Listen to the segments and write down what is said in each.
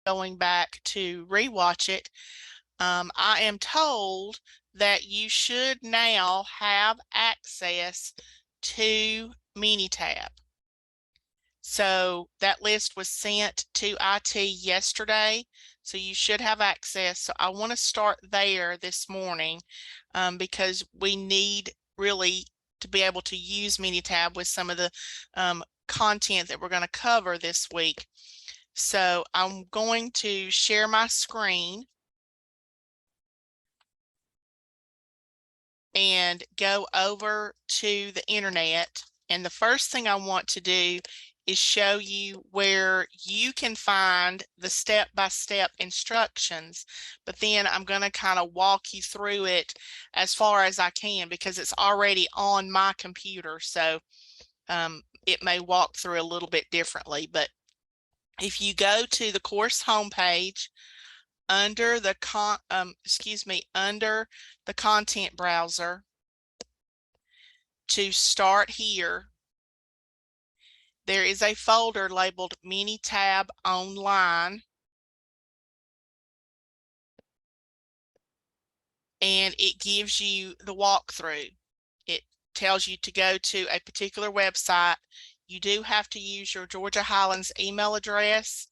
going back to rewatch it, I am told that you should now have access to Minitab. So that list was sent to IT yesterday, so you should have access. So I want to start there this morning because we need really to be able to use Minitab with some of the content that we're going to cover this week. So I'm going to share my screen and go over to the internet. And the first thing I want to do is show you where you can find the step-by-step instructions, but then I'm going to kind of walk you through it as far as I can because it's already on my computer. So it may walk through a little bit differently, but if you go to the course homepage under the under the content browser to start here, there is a folder labeled Minitab Online, and it gives you the walkthrough. It tells you to go to a particular website. You do have to use your Georgia Highlands email address,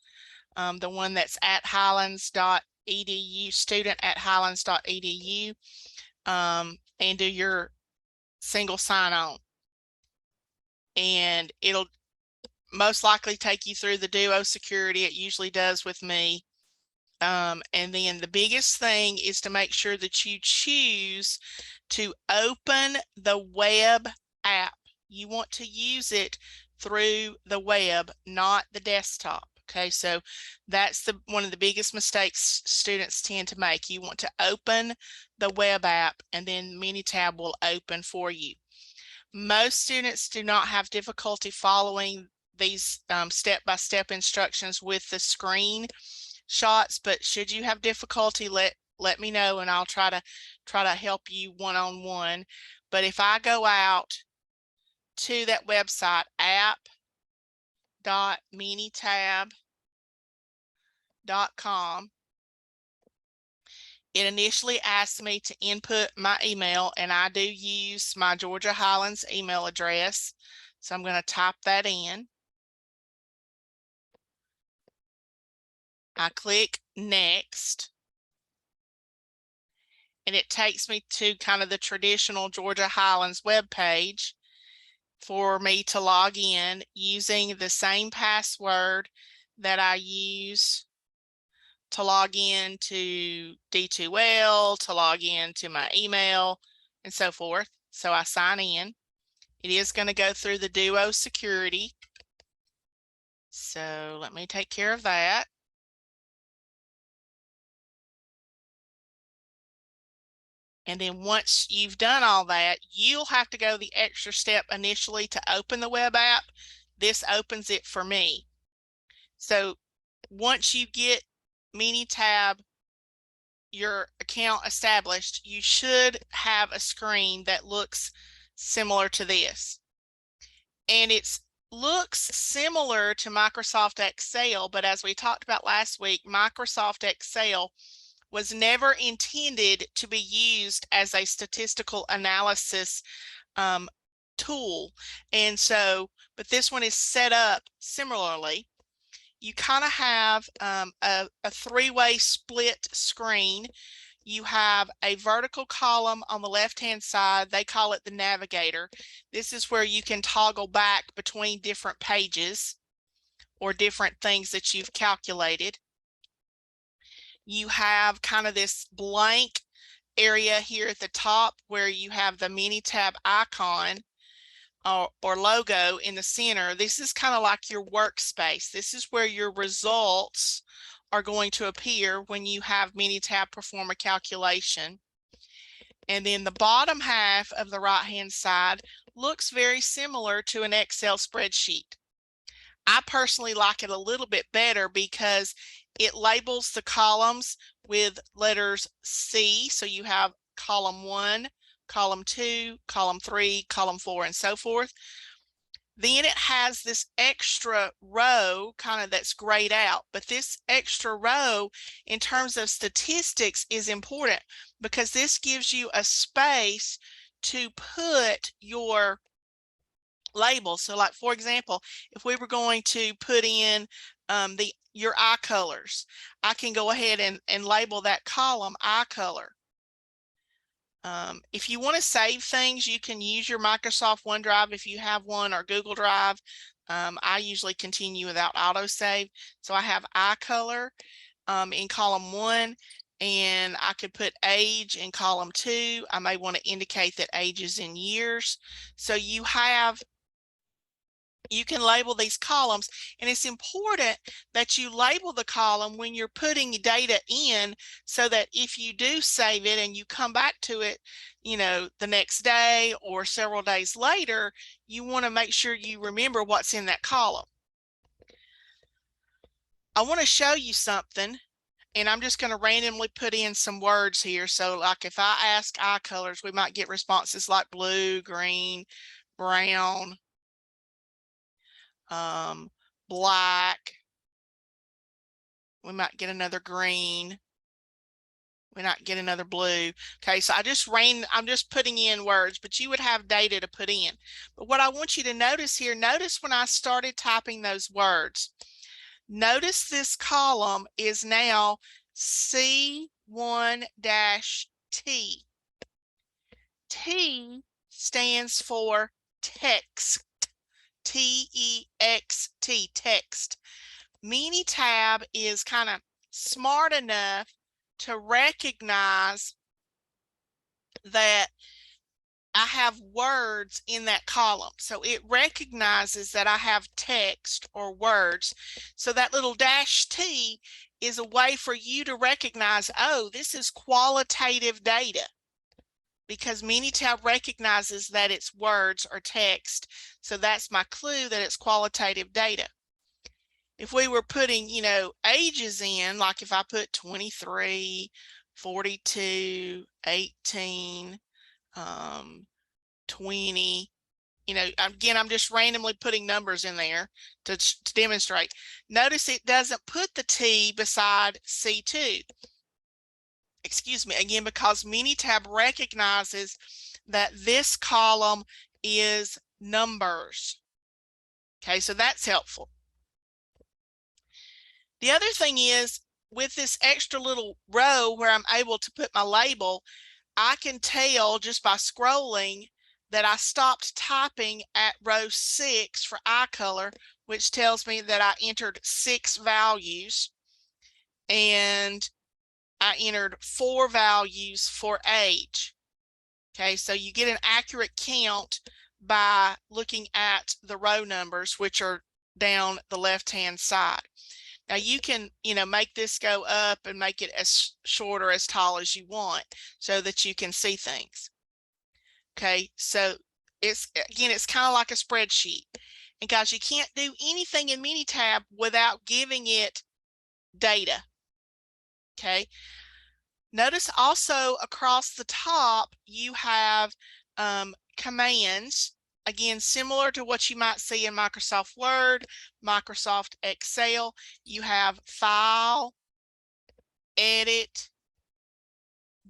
the one that's at highlands.edu, student@highlands.edu, and do your single sign-on. And it'll most likely take you through the Duo security. It usually does with me. And then the biggest thing is to make sure that you choose to open the web app. You want to use it through the web, not the desktop. Okay, so that's one of the biggest mistakes students tend to make. You want to open the web app and then Minitab will open for you. Most students do not have difficulty following these step-by-step instructions with the screen shots, but should you have difficulty, let me know and I'll try to help you one-on-one. But if I go out to that website, app.minitab.com, it initially asked me to input my email, and I do use my Georgia Highlands email address. So I'm going to type that in. I click next, and it takes me to kind of the traditional Georgia Highlands web page for me to log in using the same password that I use to log in to D2L, to log in to my email, and so forth. So I sign in. It is going to go through the Duo security. So let me take care of that. And then once you've done all that, you'll have to go the extra step initially to open the web app. This opens it for me. So once you get Minitab, your account established, you should have a screen that looks similar to this. And it looks similar to Microsoft Excel, but as we talked about last week, Microsoft Excel was never intended to be used as a statistical analysis tool. And so, but this one is set up similarly. You kind of have a three-way split screen. You have a vertical column on the left-hand side. They call it the navigator. This is where you can toggle back between different pages or different things that you've calculated. You have kind of this blank area here at the top where you have the Minitab icon or logo in the center. This is kind of like your workspace. This is where your results are going to appear when you have Minitab perform a calculation. And then the bottom half of the right-hand side looks very similar to an Excel spreadsheet. I personally like it a little bit better because it labels the columns with letters C. So you have column 1, column 2, column 3, column 4, and so forth. Then it has this extra row kind of that's grayed out, but this extra row in terms of statistics is important because this gives you a space to put your labels. So like, for example, if we were going to put in your eye colors, I can go ahead and label that column eye color. If you want to save things, you can use your Microsoft OneDrive if you have one, or Google Drive. I usually continue without autosave. So I have eye color in column 1, and I could put age in column 2. I may want to indicate that age is in years. So you can label these columns, and it's important that you label the column when you're putting data in, so that if you do save it and you come back to it, you know, the next day or several days later, you want to make sure you remember what's in that column. I want to show you something, and I'm just going to randomly put in some words here. So like if I ask eye colors, we might get responses like blue, green, brown, black. We might get another green. We might get another blue. Okay, so I'm just putting in words, but you would have data to put in. But what I want you to notice here, notice when I started typing those words, notice this column is now C1-T. T stands for text. T-E-X-T, text. Minitab is kind of smart enough to recognize that I have words in that column. So it recognizes that I have text or words. So that little -T is a way for you to recognize, oh, this is qualitative data, because Minitab recognizes that it's words or text. So that's my clue that it's qualitative data. If we were putting, you know, ages in, like if I put 23, 42, 18, 20, you know, again, I'm just randomly putting numbers in there to demonstrate. Notice it doesn't put the T beside C2. Excuse me, again, because Minitab recognizes that this column is numbers. Okay, so that's helpful. The other thing is, with this extra little row where I'm able to put my label, I can tell just by scrolling that I stopped typing at row 6 for eye color, which tells me that I entered 6 values, and I entered 4 values for age. Okay, so you get an accurate count by looking at the row numbers, which are down the left-hand side. Now you can, you know, make this go up and make it as short or as tall as you want so that you can see things. Okay, so it's kind of like a spreadsheet. And guys, you can't do anything in Minitab without giving it data. Okay. Notice also across the top, you have commands, again, similar to what you might see in Microsoft Word, Microsoft Excel. You have File, Edit,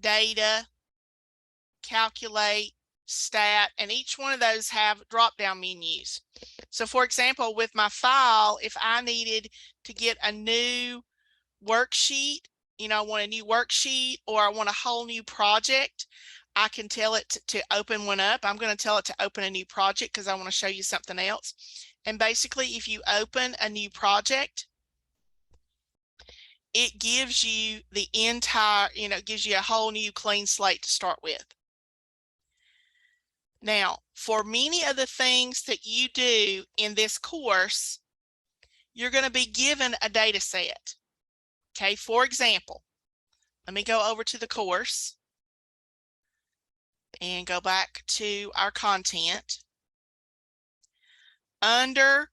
Data, Calculate, Stat, and each one of those have drop-down menus. So for example, with my file, if I needed to get a new worksheet, you know, I want a new worksheet, or I want a whole new project, I can tell it to open one up. I'm going to tell it to open a new project because I want to show you something else. And basically, if you open a new project, it gives you the entire, you know, it gives you a whole new clean slate to start with. Now, for many of the things that you do in this course, you're going to be given a data set. Okay, for example, let me go over to the course and go back to our content. Under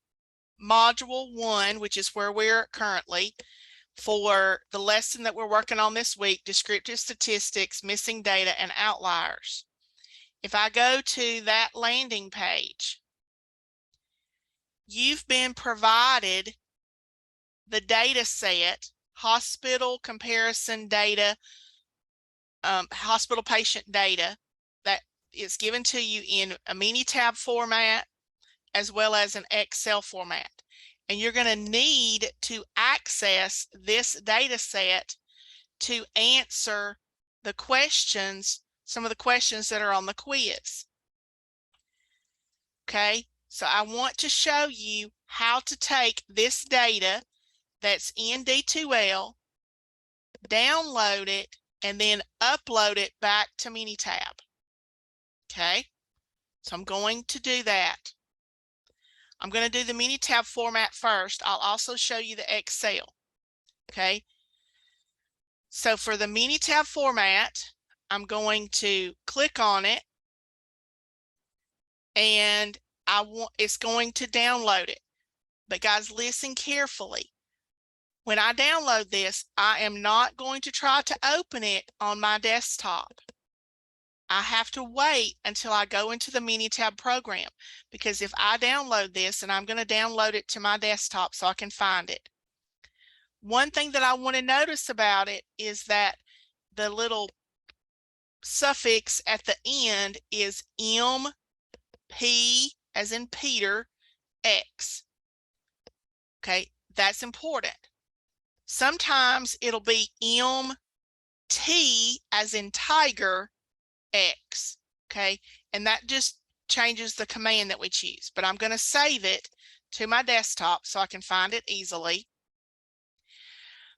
Module 1, which is where we're currently, for the lesson that we're working on this week, Descriptive Statistics, Missing Data, and Outliers. If I go to that landing page, you've been provided the data set, hospital comparison data, hospital patient data that is given to you in a Minitab format as well as an Excel format. And you're going to need to access this data set to answer the questions, some of the questions that are on the quiz. Okay, so I want to show you how to take this data that's in D2L, download it, and then upload it back to Minitab. Okay, so I'm going to do that. I'm going to do the Minitab format first. I'll also show you the Excel. Okay, so for the Minitab format, I'm going to click on it, and it's going to download it. But guys, listen carefully. When I download this, I am not going to try to open it on my desktop. I have to wait until I go into the Minitab program, because if I download this, and I'm going to download it to my desktop so I can find it. One thing that I want to notice about it is that the little suffix at the end is MP, as in Peter, X. Okay, that's important. Sometimes it'll be MT, as in Tiger, X. Okay, and that just changes the command that we choose. But I'm going to save it to my desktop so I can find it easily.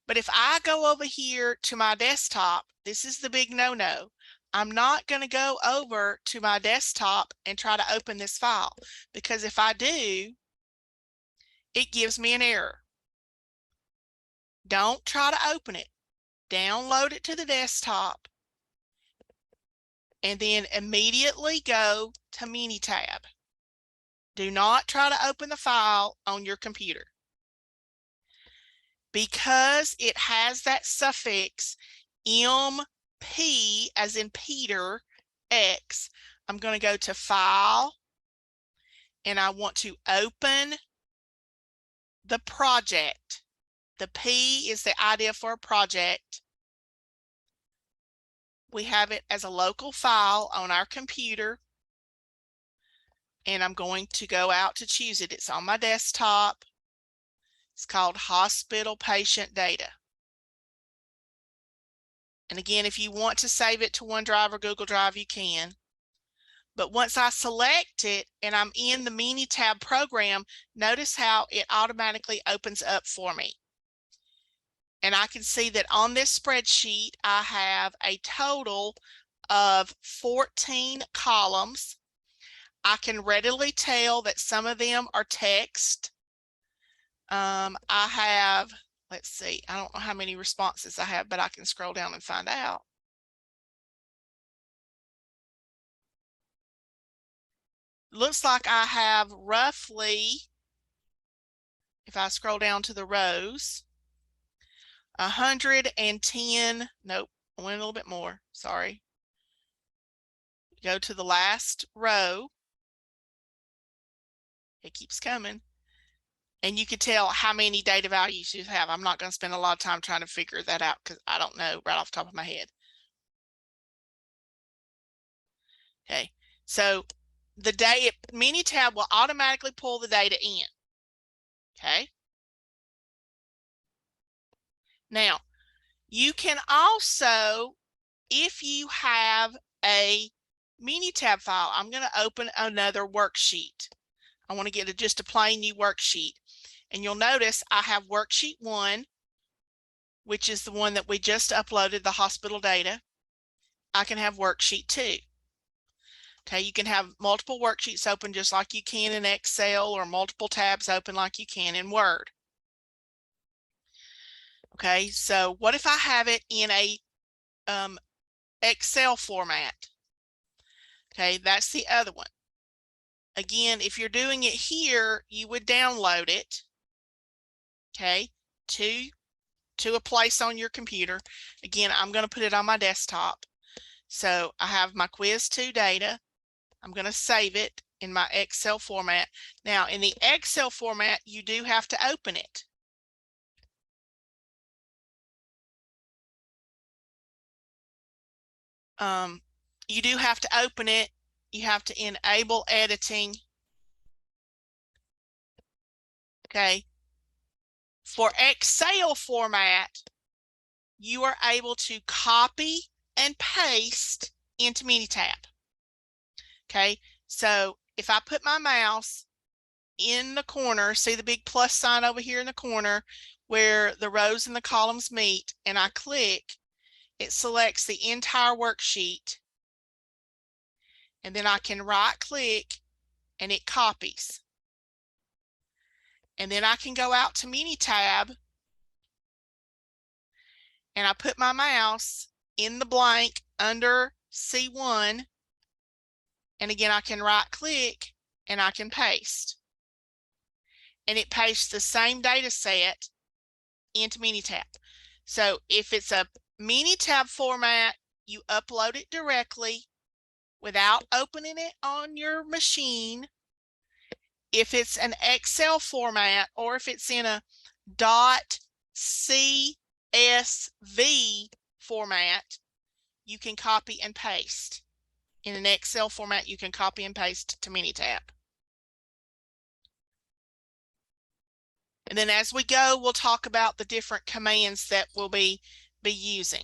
But if I go over here to my desktop, this is the big no-no. I'm not going to go over to my desktop and try to open this file, because if I do, it gives me an error. Don't try to open it. Download it to the desktop and then immediately go to Minitab. Do not try to open the file on your computer. Because it has that suffix MP, as in Peter, X, I'm going to go to File, and I want to open the project. The P is the idea for a project. We have it as a local file on our computer, and I'm going to go out to choose it. It's on my desktop. It's called Hospital Patient Data. And again, if you want to save it to OneDrive or Google Drive, you can. But once I select it and I'm in the Minitab program, notice how it automatically opens up for me. And I can see that on this spreadsheet, I have a total of 14 columns. I can readily tell that some of them are text. I have, let's see, I don't know how many responses I have, but I can scroll down and find out. Looks like I have roughly, if I scroll down to the rows, 110, nope, I went a little bit more, sorry. Go to the last row. It keeps coming. And you can tell how many data values you have. I'm not going to spend a lot of time trying to figure that out because I don't know right off the top of my head. Okay, so the data Minitab will automatically pull the data in. Okay. Now, you can also, if you have a Minitab file, I'm going to open another worksheet. I want to get just a plain new worksheet. And you'll notice I have worksheet 1, which is the one that we just uploaded, the hospital data. I can have worksheet 2. Okay, you can have multiple worksheets open just like you can in Excel, or multiple tabs open like you can in Word. Okay, so what if I have it in a Excel format? Okay, that's the other one. Again, if you're doing it here, you would download it, okay, to a place on your computer. Again, I'm going to put it on my desktop. So I have my quiz 2 data. I'm going to save it in my Excel format. Now, in the Excel format, you do have to open it. You do have to open it. You have to enable editing. Okay. For Excel format, you are able to copy and paste into Minitab. Okay. So if I put my mouse in the corner, see the big plus sign over here in the corner where the rows and the columns meet, and I click, it selects the entire worksheet, and then I can right click and it copies. And then I can go out to Minitab and I put my mouse in the blank under C1, and again I can right click and I can paste. And it pastes the same data set into Minitab. So if it's a Minitab format, you upload it directly without opening it on your machine. If it's an Excel format, or if it's in a .csv format, you can copy and paste. In an Excel format, you can copy and paste to Minitab. And then as we go, we'll talk about the different commands that we'll be using.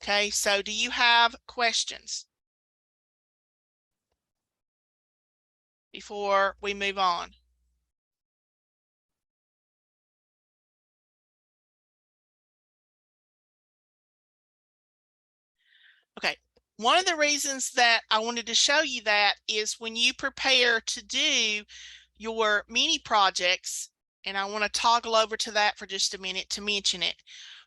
Okay, so do you have questions before we move on? Okay, one of the reasons that I wanted to show you that is when you prepare to do your mini projects, and I want to toggle over to that for just a minute to mention it.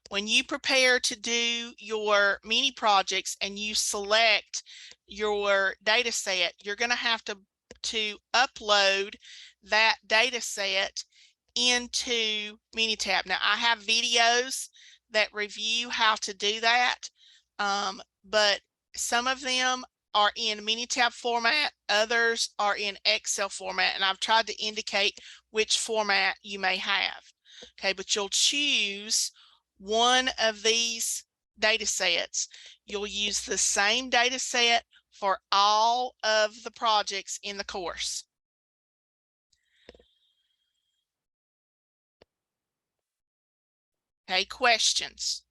When you prepare to do your mini projects and you select your data set, you're going to have to upload that data set into Minitab. Now, I have videos that review how to do that, but some of them are in Minitab format, others are in Excel format, and I've tried to indicate which format you may have. Okay, but you'll choose one of these data sets. You'll use the same data set for all of the projects in the course. Okay, questions?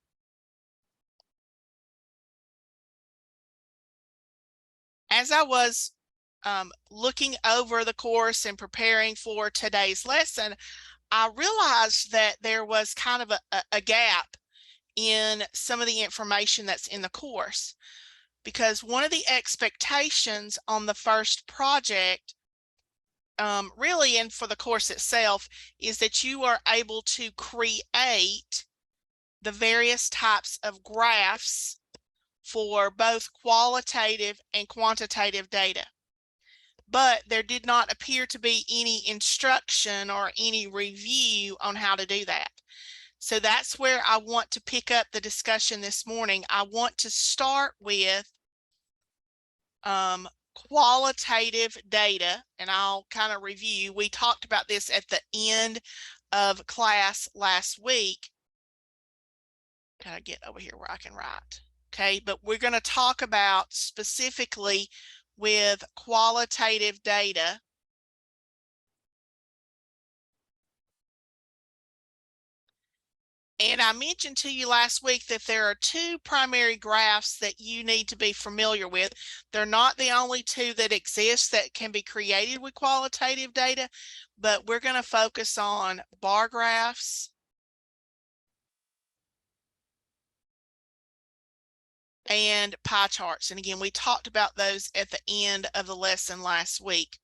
As I was looking over the course and preparing for today's lesson, I realized that there was kind of a gap in some of the information that's in the course, because one of the expectations on the first project, really, and for the course itself, is that you are able to create the various types of graphs for both qualitative and quantitative data. But there did not appear to be any instruction or any review on how to do that. So that's where I want to pick up the discussion this morning. I want to start with qualitative data, and I'll kind of review. We talked about this at the end of class last week. Gotta get over here where I can write. Okay, but we're going to talk about specifically with qualitative data. And I mentioned to you last week that there are two primary graphs that you need to be familiar with. They're not the only two that exist that can be created with qualitative data, but we're going to focus on bar graphs and pie charts. And again, we talked about those at the end of the lesson last week.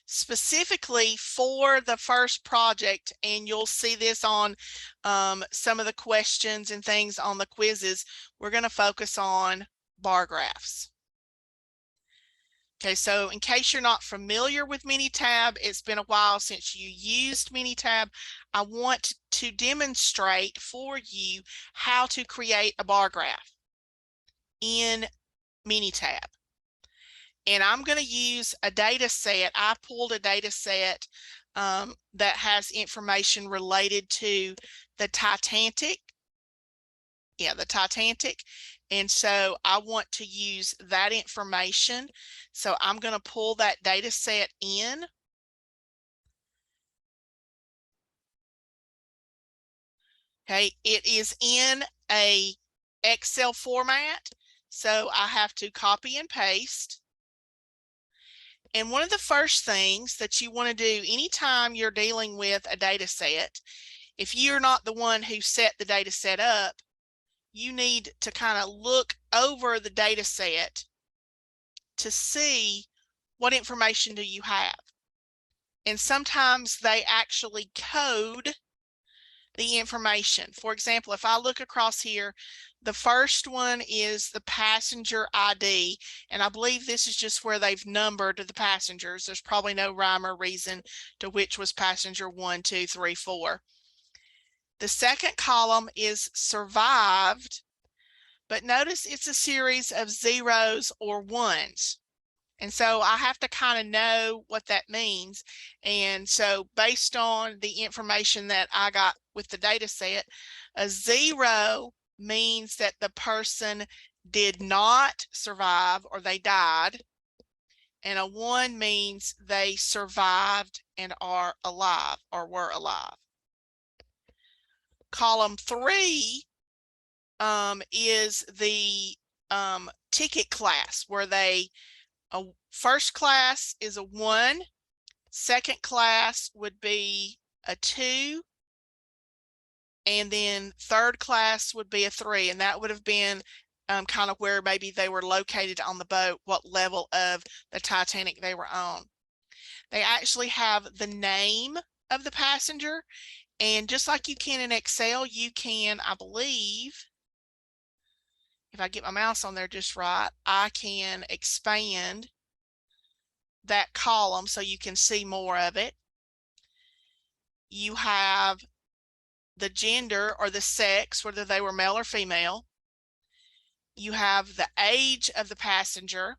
Specifically for the first project, and you'll see this on some of the questions and things on the quizzes, we're going to focus on bar graphs. Okay, so in case you're not familiar with Minitab, it's been a while since you used Minitab, I want to demonstrate for you how to create a bar graph in Minitab. And I'm going to use a data set. I pulled a data set that has information related to the Titanic. Yeah, the Titanic. And so I want to use that information. So I'm going to pull that data set in. Okay, it is in a Excel format. So I have to copy and paste. And one of the first things that you want to do anytime you're dealing with a data set, if you're not the one who set the data set up, you need to kind of look over the data set to see what information do you have. And sometimes they actually code the information. For example, if I look across here, the first one is the passenger ID, and I believe this is just where they've numbered the passengers. There's probably no rhyme or reason to which was passenger 1, 2, 3, 4. The second column is survived, but notice it's a series of zeros or ones. And so I have to kind of know what that means. And so based on the information that I got with the data set, a 0 means that the person did not survive or they died. And a 1 means they survived and are alive or were alive. Column 3 is the ticket class, where they first class is a 1, second class would be a 2, and then third class would be a 3, and that would have been kind of where maybe they were located on the boat, what level of the Titanic they were on. They actually have the name of the passenger, and just like you can in Excel, you can, I believe, if I get my mouse on there just right, I can expand that column so you can see more of it. You have the gender or the sex, whether they were male or female. You have the age of the passenger.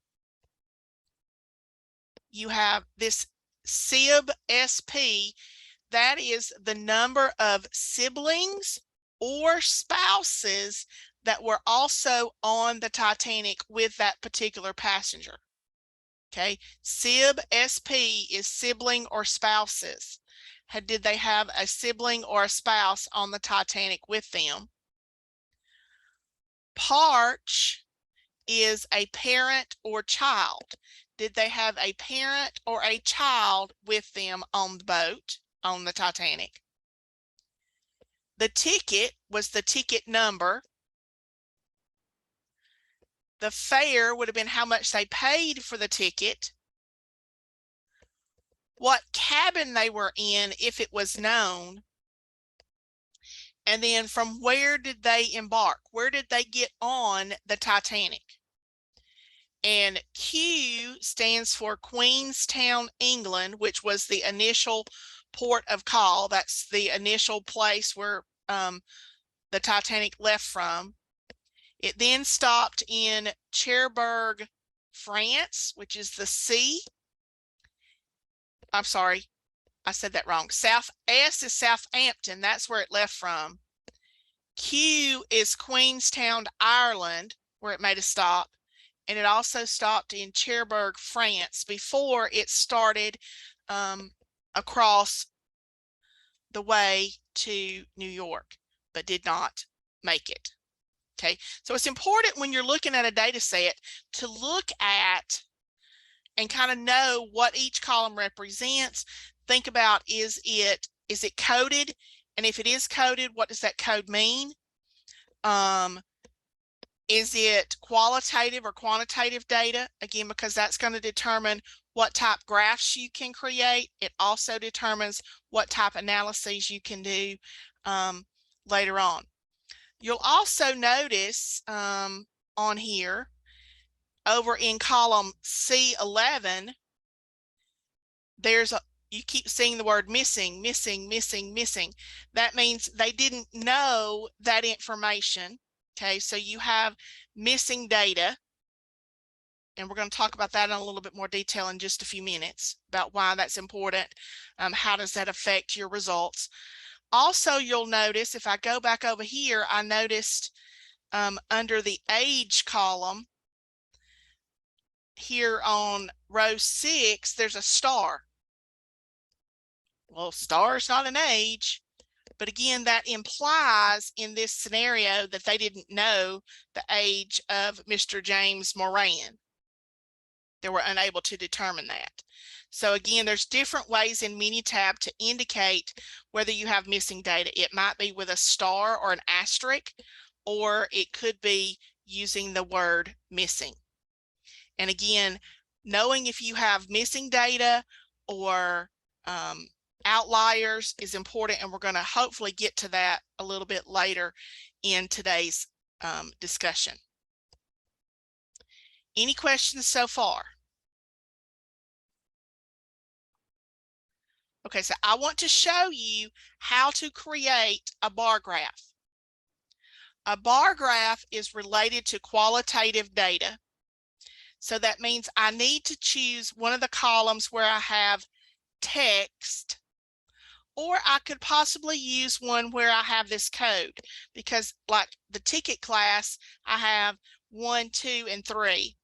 You have this SIB SP, that is the number of siblings or spouses that were also on the Titanic with that particular passenger. Okay, SIB SP is sibling or spouses. Did they have a sibling or a spouse on the Titanic with them? Parch is a parent or child. Did they have a parent or a child with them on the boat on the Titanic? The ticket was the ticket number. The fare would have been how much they paid for the ticket. What cabin they were in, if it was known. And then from where did they embark? Where did they get on the Titanic? And Q stands for Queenstown, England, which was the initial port of call. That's the initial place where the Titanic left from. It then stopped in Cherbourg, France, which is the C. I'm sorry, I said that wrong. South S is Southampton. That's where it left from. Q is Queenstown, Ireland, where it made a stop. And it also stopped in Cherbourg, France, before it started across the way to New York, but did not make it. Okay, so it's important when you're looking at a data set to look at and kind of know what each column represents. Think about, is it coded? And if it is coded, what does that code mean? Is it qualitative or quantitative data? Again, because that's going to determine what type graphs you can create. It also determines what type analyses you can do later on. You'll also notice on here, over in column C11, you keep seeing the word missing, missing, missing, missing. That means they didn't know that information. Okay, so you have missing data. And we're going to talk about that in a little bit more detail in just a few minutes about why that's important. How does that affect your results? Also, you'll notice if I go back over here, I noticed under the age column here on row 6, there's a star. Well, star is not an age, but again, that implies in this scenario that they didn't know the age of Mr. James Moran. They were unable to determine that. So again, there's different ways in Minitab to indicate whether you have missing data. It might be with a star or an asterisk, or it could be using the word missing. And again, knowing if you have missing data or outliers is important, and we're going to hopefully get to that a little bit later in today's discussion. Any questions so far? Okay, so I want to show you how to create a bar graph. A bar graph is related to qualitative data. So that means I need to choose one of the columns where I have text, or I could possibly use one where I have this code, because like the ticket class, I have 1, 2, and 3,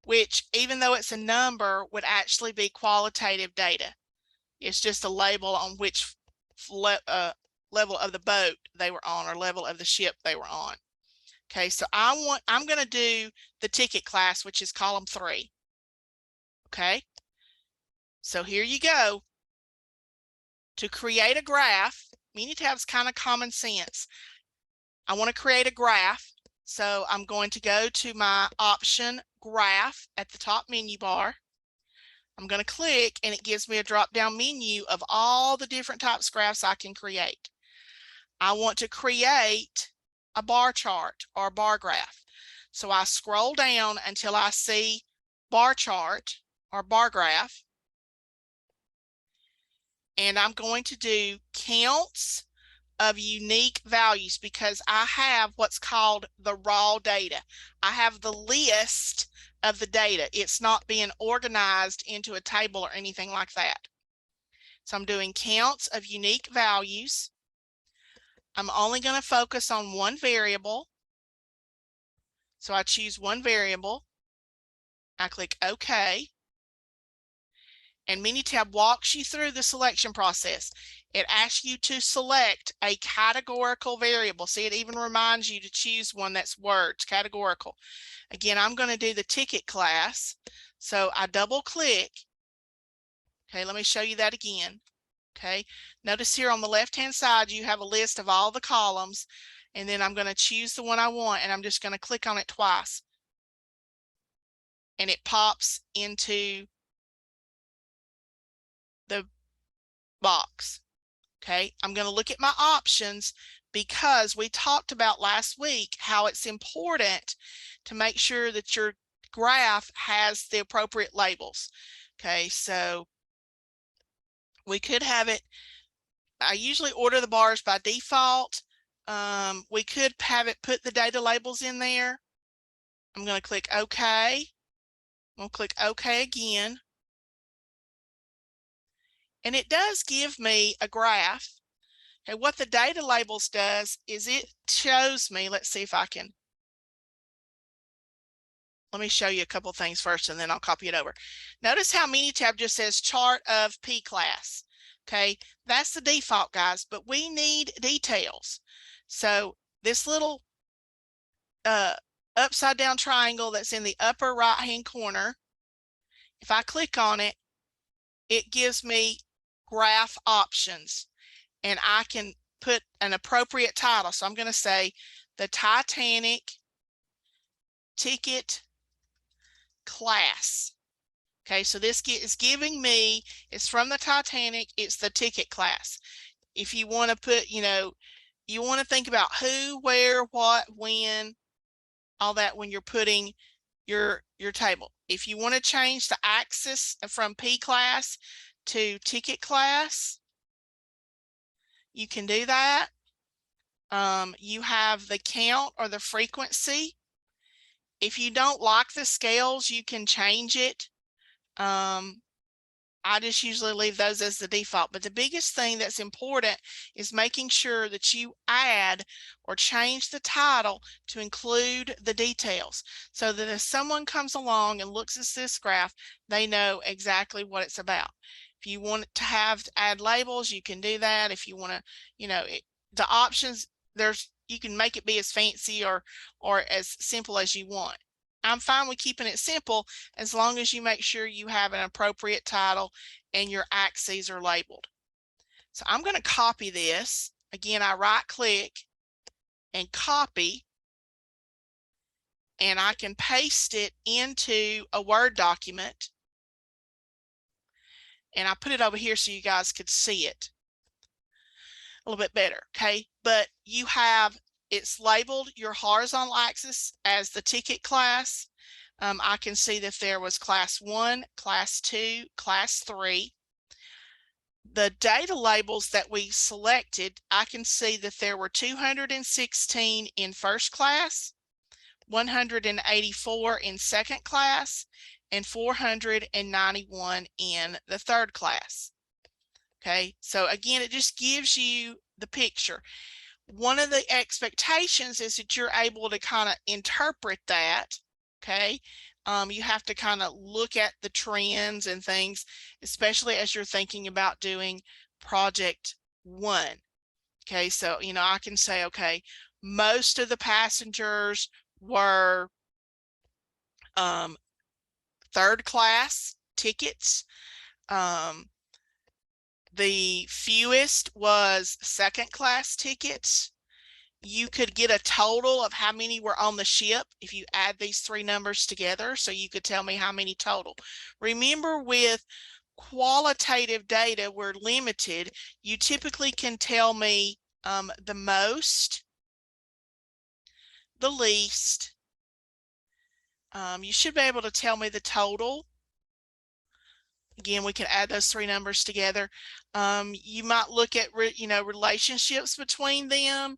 which even though it's a number would actually be qualitative data. It's just a label on which level of the boat they were on, or level of the ship they were on. Okay, so I'm going to do the ticket class, which is column 3. Okay, so here you go. To create a graph, Minitab's kind of common sense. I want to create a graph, so I'm going to go to my option graph at the top menu bar. I'm going to click, and it gives me a drop-down menu of all the different types of graphs I can create. I want to create a bar chart or bar graph. So I scroll down until I see bar chart or bar graph. And I'm going to do counts of unique values, because I have what's called the raw data. I have the list of the data. It's not being organized into a table or anything like that. So I'm doing counts of unique values. I'm only going to focus on one variable. So I choose one variable. I click OK. And Minitab walks you through the selection process. It asks you to select a categorical variable. See, it even reminds you to choose one that's words, categorical. Again, I'm going to do the ticket class. So I double click. Okay, let me show you that again. Okay, notice here on the left-hand side, you have a list of all the columns, and then I'm going to choose the one I want, and I'm just going to click on it twice. And it pops into the box. Okay, I'm going to look at my options, because we talked about last week how it's important to make sure that your graph has the appropriate labels. Okay, so we could have it, I usually order the bars by default. We could have it put the data labels in there. I'm going to click OK. We'll click OK again. And it does give me a graph. And what the data labels does is it shows me, let's see if I can, let me show you a couple things first, and then I'll copy it over. Notice how Minitab just says chart of P class. Okay, that's the default, guys, but we need details. So this little upside down triangle that's in the upper right hand corner, if I click on it, it gives me graph options, and I can put an appropriate title. So I'm going to say the Titanic ticket class. Okay, so this is giving me, it's from the Titanic, it's the ticket class. If you want to put, you know, you want to think about who, where, what, when, all that when you're putting your table. If you want to change the axis from P class to ticket class, you can do that. You have the count or the frequency. If you don't like the scales, you can change it. I just usually leave those as the default, but the biggest thing that's important is making sure that you add or change the title to include the details so that if someone comes along and looks at this graph, they know exactly what it's about. If you want to add labels, you can do that. If you want to, the options, you can make it be as fancy or as simple as you want. I'm fine with keeping it simple as long as you make sure you have an appropriate title and your axes are labeled. So I'm going to copy this. Again, I right click and copy, and I can paste it into a Word document. And I put it over here so you guys could see it a little bit better. Okay, but it's labeled your horizontal axis as the ticket class. I can see that there was class 1, class 2, class 3. The data labels that we selected, I can see that there were 216 in first class, 184 in second class, and 491 in the third class. Okay, so again, it just gives you the picture. One of the expectations is that you're able to kind of interpret that. Okay, you have to kind of look at the trends and things, especially as you're thinking about doing project 1. Okay, so I can say, okay, most of the passengers were third class tickets. The fewest was second class tickets. You could get a total of how many were on the ship if you add these 3 numbers together, so you could tell me how many total. Remember, with qualitative data, we're limited. You typically can tell me the most, the least. You should be able to tell me the total. Again, we can add those 3 numbers together. You might look at relationships between them,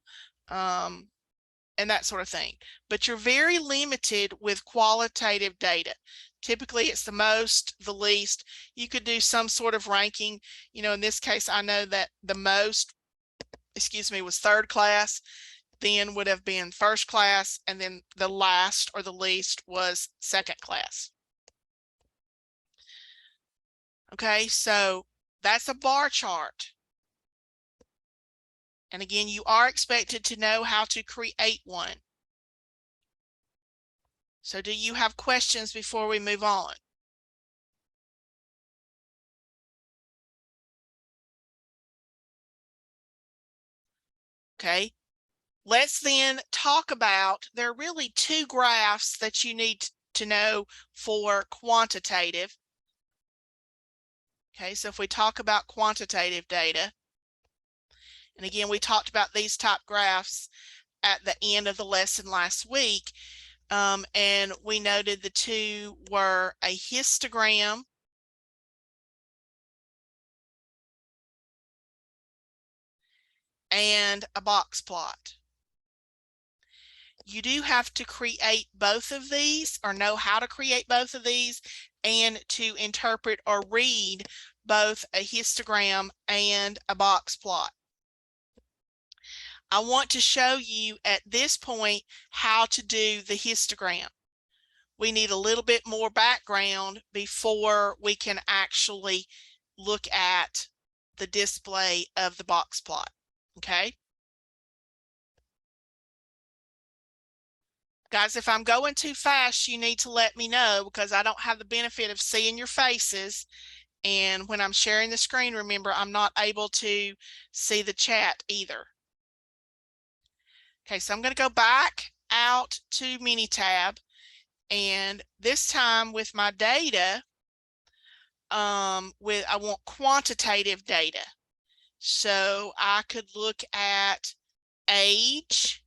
and that sort of thing. But you're very limited with qualitative data. Typically, it's the most, the least. You could do some sort of ranking. In this case, I know that the most, was third class, then would have been first class, and then the last or the least was second class. Okay, so that's a bar chart. And again, you are expected to know how to create one. So do you have questions before we move on? Okay, let's then talk about, there are really 2 graphs that you need to know for quantitative. Okay, so if we talk about quantitative data, and again, we talked about these type graphs at the end of the lesson last week, and we noted the 2 were a histogram and a box plot. You do have to create both of these, or know how to create both of these, and to interpret or read both a histogram and a box plot. I want to show you at this point how to do the histogram. We need a little bit more background before we can actually look at the display of the box plot. Okay, guys, if I'm going too fast, you need to let me know, because I don't have the benefit of seeing your faces. And when I'm sharing the screen, remember, I'm not able to see the chat either. Okay, so I'm going to go back out to Minitab, and this time with my data, I want quantitative data. So I could look at age.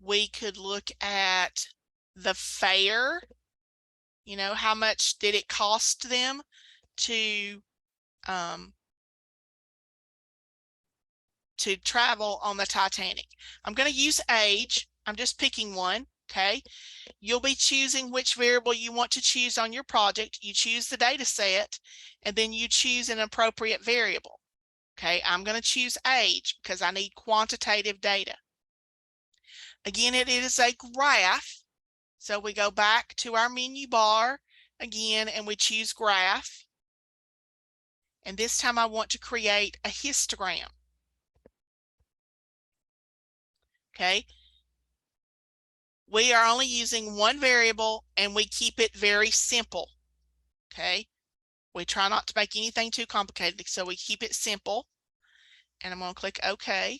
We could look at the fare. How much did it cost them to travel on the Titanic. I'm going to use age. I'm just picking one. Okay, you'll be choosing which variable you want to choose on your project. You choose the data set, and then you choose an appropriate variable. Okay, I'm going to choose age because I need quantitative data. Again, it is a graph. So we go back to our menu bar again, and we choose graph. And this time I want to create a histogram. Okay. We are only using one variable and we keep it very simple. Okay. We try not to make anything too complicated, so we keep it simple. And I'm going to click OK.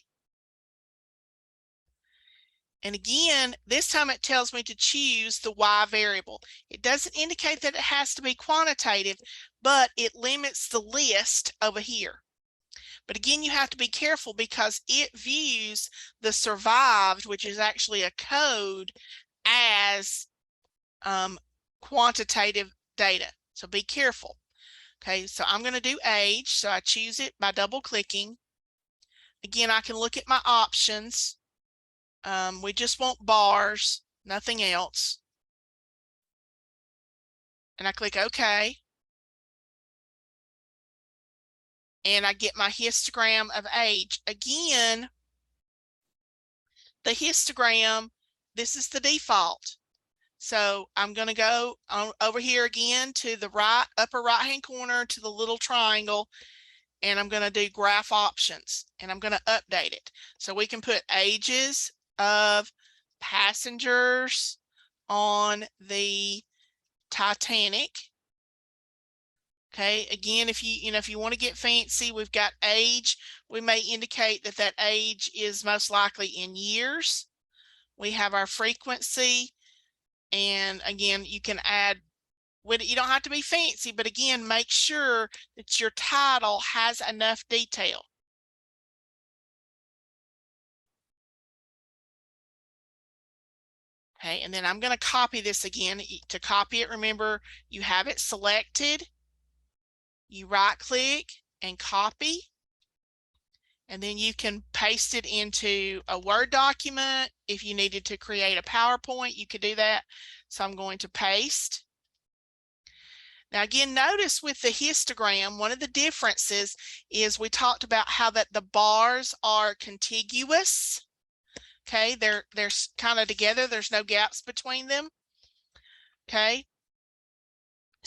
And again, this time it tells me to choose the Y variable. It doesn't indicate that it has to be quantitative, but it limits the list over here. But again, you have to be careful because it views the survived, which is actually a code, as quantitative data. So be careful. Okay, so I'm going to do age. So I choose it by double clicking. Again, I can look at my options. We just want bars, nothing else. And I click OK. And I get my histogram of age. Again, the histogram, this is the default. So I'm going to go over here again to the right, upper right-hand corner to the little triangle, and I'm going to do graph options, and I'm going to update it. So we can put ages of passengers on the Titanic. Okay, again, if you want to get fancy, we've got age. We may indicate that that age is most likely in years. We have our frequency, and again, you can add, you don't have to be fancy, but again, make sure that your title has enough detail. Okay, and then I'm going to copy this again. To copy it, remember, you have it selected. You right click and copy, and then you can paste it into a Word document. If you needed to create a PowerPoint, you could do that. So I'm going to paste. Now again, notice with the histogram, one of the differences is we talked about how that the bars are contiguous. Okay, they're kind of together. There's no gaps between them. Okay.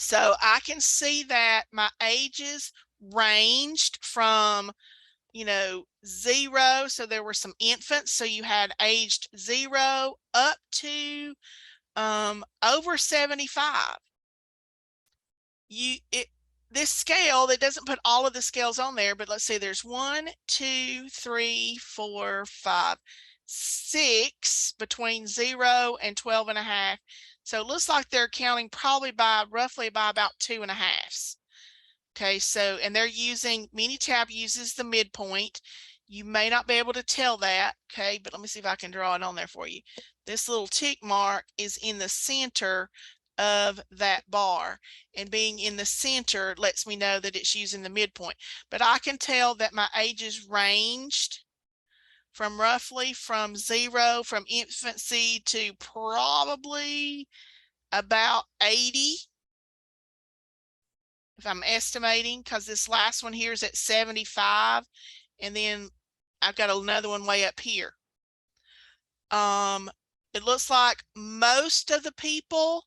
So I can see that my ages ranged from, 0. So there were some infants. So you had aged 0 up to over 75. This scale, that doesn't put all of the scales on there, but let's say there's 1, 2, 3, 4, 5, 6 between 0 and 12.5. So it looks like they're counting probably roughly by about 2.5. Okay, so, and they're using, Minitab uses the midpoint. You may not be able to tell that, okay, but let me see if I can draw it on there for you. This little tick mark is in the center of that bar, and being in the center lets me know that it's using the midpoint. But I can tell that my ages ranged from roughly from 0, from infancy, to probably about 80, if I'm estimating, because this last one here is at 75, and then I've got another one way up here. It looks like most of the people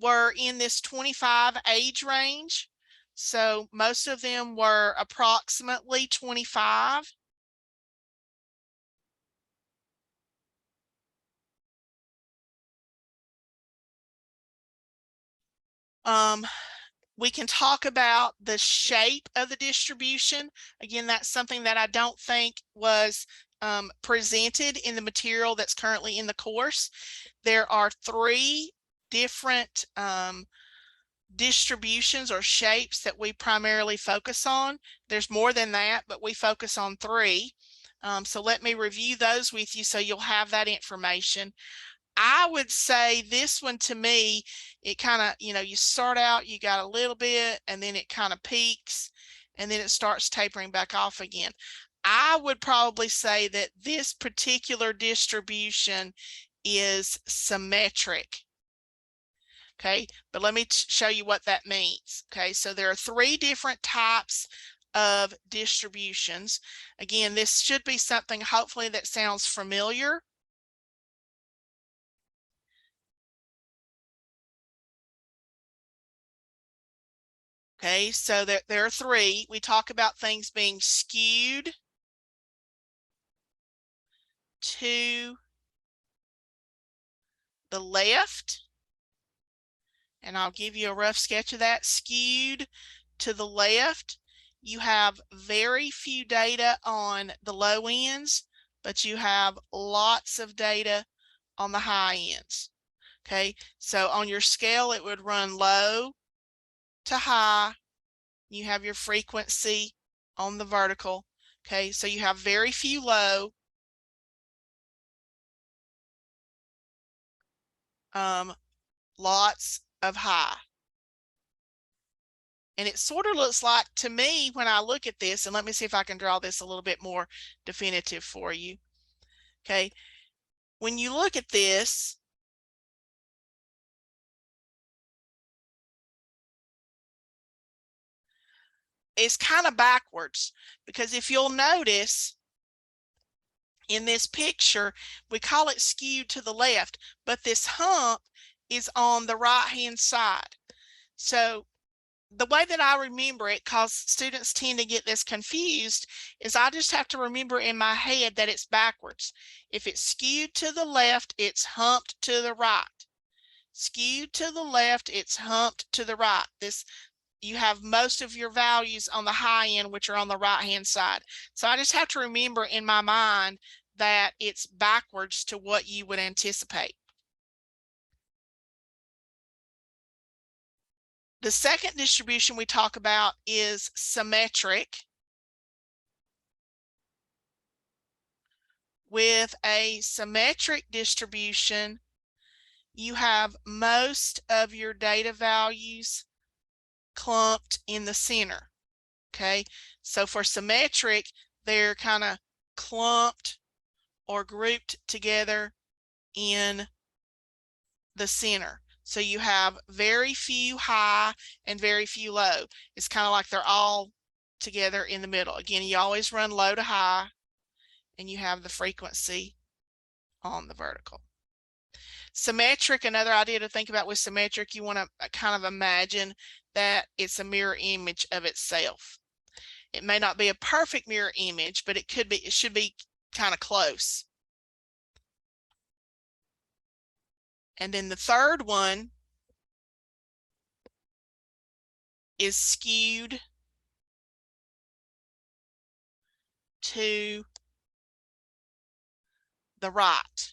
were in this 25 age range. So most of them were approximately 25. We can talk about the shape of the distribution. Again, that's something that I don't think was presented in the material that's currently in the course. There are 3 different distributions or shapes that we primarily focus on. There's more than that, but we focus on 3. So let me review those with you so you'll have that information. I would say this one, to me, it kind of, you start out, you got a little bit, and then it kind of peaks, and then it starts tapering back off again. I would probably say that this particular distribution is symmetric. Okay, but let me show you what that means. Okay, so there are 3 different types of distributions. Again, this should be something hopefully that sounds familiar. Okay, so there are 3. We talk about things being skewed to the left, and I'll give you a rough sketch of that. Skewed to the left, you have very few data on the low ends, but you have lots of data on the high ends. Okay, so on your scale, it would run low to high. You have your frequency on the vertical. Okay, so you have very few low, lots of high. And it sort of looks like to me when I look at this, and let me see if I can draw this a little bit more definitive for you. Okay, when you look at this, it's kind of backwards, because if you'll notice in this picture, we call it skewed to the left, but this hump is on the right hand side. So the way that I remember it, because students tend to get this confused, is I just have to remember in my head that it's backwards. If it's skewed to the left, it's humped to the right. Skewed to the left, it's humped to the right. You have most of your values on the high end, which are on the right hand side. So I just have to remember in my mind that it's backwards to what you would anticipate. The second distribution we talk about is symmetric. With a symmetric distribution, you have most of your data values clumped in the center. Okay, so for symmetric, they're kind of clumped or grouped together in the center. So you have very few high and very few low. It's kind of like they're all together in the middle. Again, you always run low to high, and you have the frequency on the vertical. Symmetric, another idea to think about with symmetric, you want to kind of imagine that it's a mirror image of itself. It may not be a perfect mirror image, but it could be, it should be kind of close. And then the third one is skewed to the right.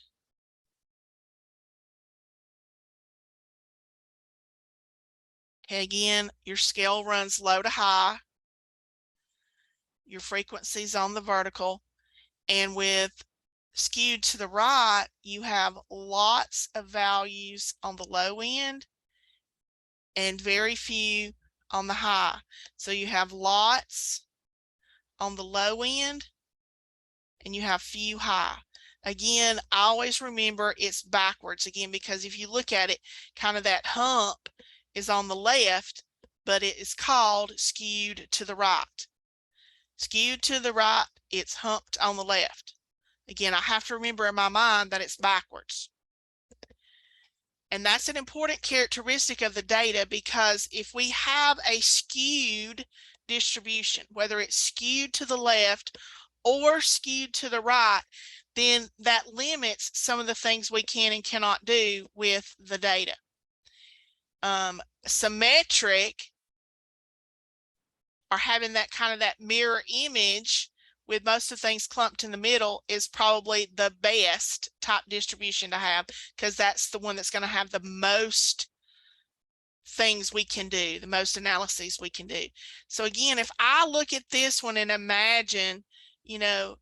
Okay, again, your scale runs low to high. Your frequency's on the vertical. And with skewed to the right, you have lots of values on the low end and very few on the high. So you have lots on the low end and you have few high. Again, I always remember it's backwards again, because if you look at it, kind of that hump is on the left, but it is called skewed to the right. Skewed to the right, it's humped on the left. Again, I have to remember in my mind that it's backwards. And that's an important characteristic of the data, because if we have a skewed distribution, whether it's skewed to the left or skewed to the right, then that limits some of the things we can and cannot do with the data. Symmetric, or having that kind of that mirror image with most of things clumped in the middle, is probably the best type distribution to have, because that's the one that's going to have the most things we can do, the most analyses we can do. So again, if I look at this one and imagine, you know,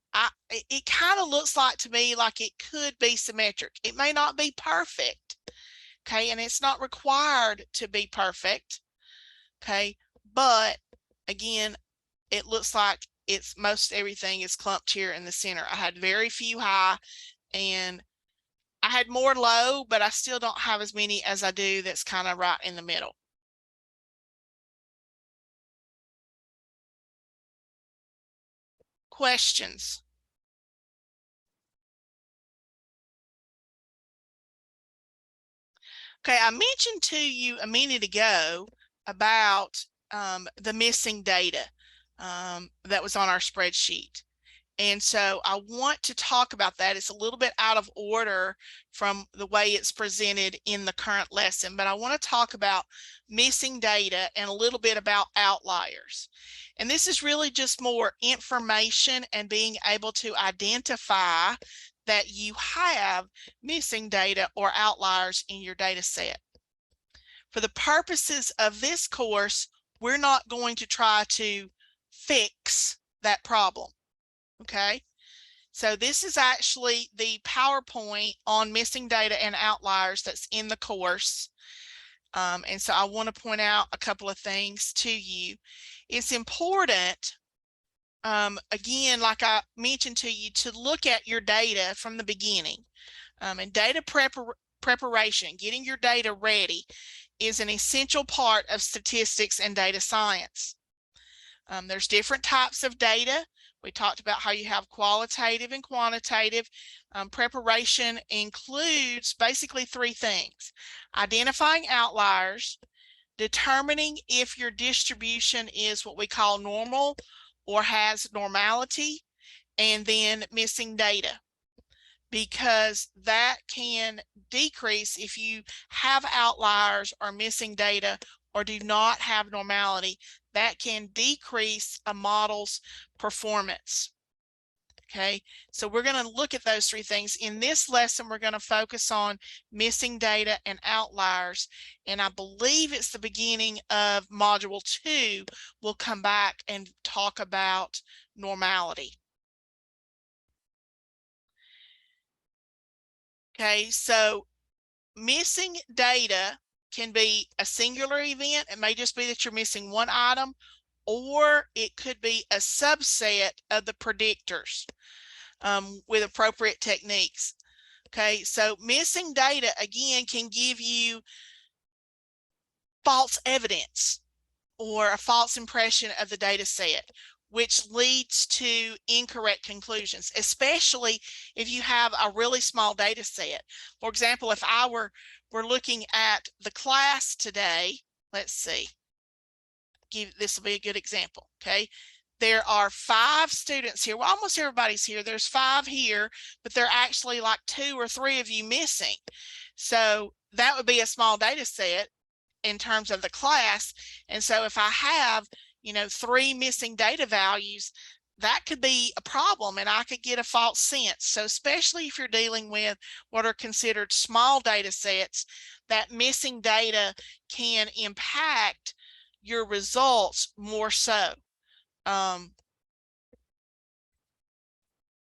it kind of looks like to me like it could be symmetric. It may not be perfect, okay, and it's not required to be perfect, okay, but again, it looks like it's most everything is clumped here in the center. I had very few high and I had more low, but I still don't have as many as I do that's kind of right in the middle. Questions? Okay, I mentioned to you a minute ago about the missing data that was on our spreadsheet. And so I want to talk about that. It's a little bit out of order from the way it's presented in the current lesson, but I want to talk about missing data and a little bit about outliers. And this is really just more information and being able to identify that you have missing data or outliers in your data set. For the purposes of this course, we're not going to try to fix that problem. Okay, so this is actually the PowerPoint on missing data and outliers that's in the course. And so I want to point out a couple of things to you. It's important, again, like I mentioned to you, to look at your data from the beginning. And data preparation, getting your data ready, is an essential part of statistics and data science. There's different types of data. We talked about how you have qualitative and quantitative. Preparation includes basically three things: identifying outliers, determining if your distribution is what we call normal or has normality, and then missing data, because that can decrease if you have outliers or missing data or do not have normality. That can decrease a model's performance. Okay, so we're going to look at those three things. In this lesson, we're going to focus on missing data and outliers, and I believe it's the beginning of Module 2. We'll come back and talk about normality. Okay, so missing data can be a singular event. It may just be that you're missing one item, or it could be a subset of the predictors with appropriate techniques. Okay, so missing data, again, can give you false evidence or a false impression of the data set, which leads to incorrect conclusions, especially if you have a really small data set. For example, if we're looking at the class today, let's see, this will be a good example. Okay, there are 5 students here. Well, almost everybody's here. There's 5 here, but there are actually like 2 or 3 of you missing. So that would be a small data set in terms of the class. And so if I have, 3 missing data values, that could be a problem and I could get a false sense. So especially if you're dealing with what are considered small data sets, that missing data can impact your results more so.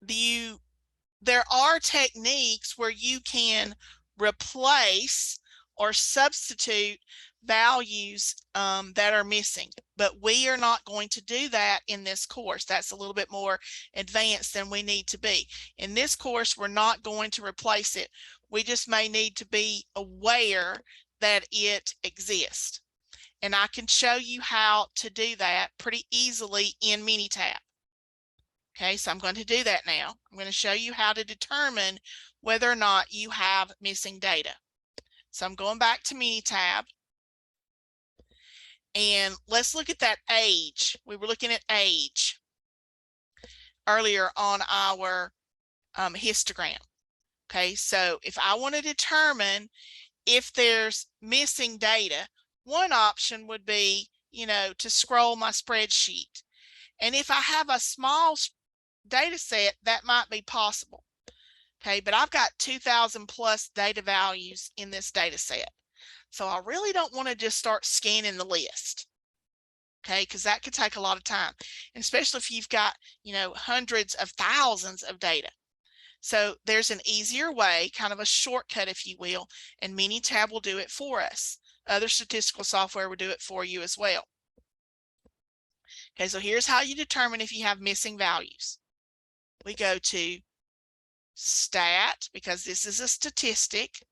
There are techniques where you can replace or substitute values that are missing, but we are not going to do that in this course. That's a little bit more advanced than we need to be. In this course, we're not going to replace it. We just may need to be aware that it exists. And I can show you how to do that pretty easily in Minitab. Okay, so I'm going to do that now. I'm going to show you how to determine whether or not you have missing data. So I'm going back to Minitab. And let's look at that age. We were looking at age earlier on our histogram. Okay, so if I want to determine if there's missing data, one option would be, to scroll my spreadsheet. And if I have a small data set, that might be possible. Okay, but I've got 2,000 plus data values in this data set. So I really don't want to just start scanning the list. Okay, because that could take a lot of time, and especially if you've got, hundreds of thousands of data. So there's an easier way, kind of a shortcut, if you will, and Minitab will do it for us. Other statistical software will do it for you as well. Okay, so here's how you determine if you have missing values. We go to stat, because this is a statistic,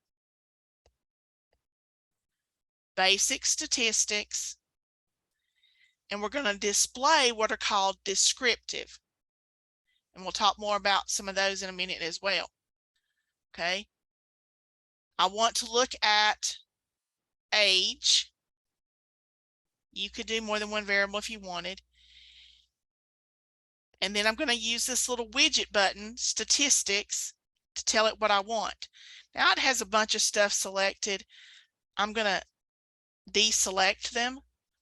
basic statistics, and we're going to display what are called descriptive. And we'll talk more about some of those in a minute as well. Okay. I want to look at age. You could do more than one variable if you wanted. And then I'm going to use this little widget button, statistics, to tell it what I want. Now it has a bunch of stuff selected. I'm going to deselect them.